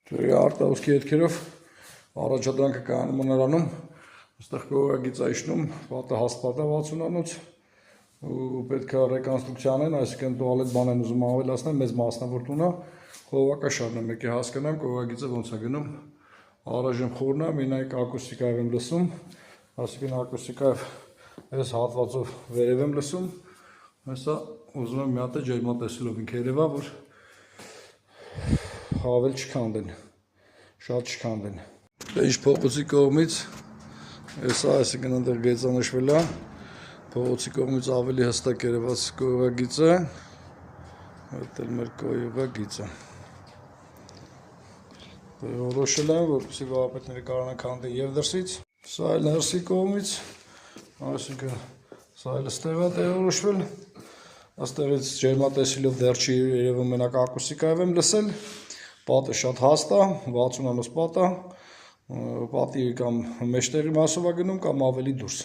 Արտահոսքի հետքերով առաջադրանքը կայանում է նրանում, այստեղ կողակից այշնում, պատը հաստատ է 60-անոց ու պետք է ռեկոնստրուկցիան են, այսինքն տուալետ բան են ուզում ավելացնել, մեծ մասնավոր տուն է, խողովակաշարն է, մեկի հասկանամ կողակիցը ոնց է գնում, առայժմ խորն է, մենակ ակուստիկայով եմ լսում, այսինքն ակուստիկայով այս հատվածով վերև եմ լսում, հեսա ուզում եմ մի հատ է ջերմատեսիլով ինք երևա, որ ավել չքանդեն, շատ չքանդեն։ Ինչ փողոցի կողմից, հեսա այսինքն ընդեղ գեծանշվել է, փողոցի կողմից ավելի հստակ երևաց կողակիցը, այդ էլ մեր կողակիցը։ Որոշել եմ, որպեսզի վարապետները կարողանան քանդել և դրսից, սա էլ ներսի կողմից, այսինքն սա էլ ստեղ է տեղորոշվել, այստեղից ջերմատեսիլով դեռ չի երևում, մենակ ակուստիկայով եմ լսել, պատը շատ հաստ է, 60-անոց պատ է, պատի կամ մեջտեղի մասով է գնում կամ ավելի դուրս։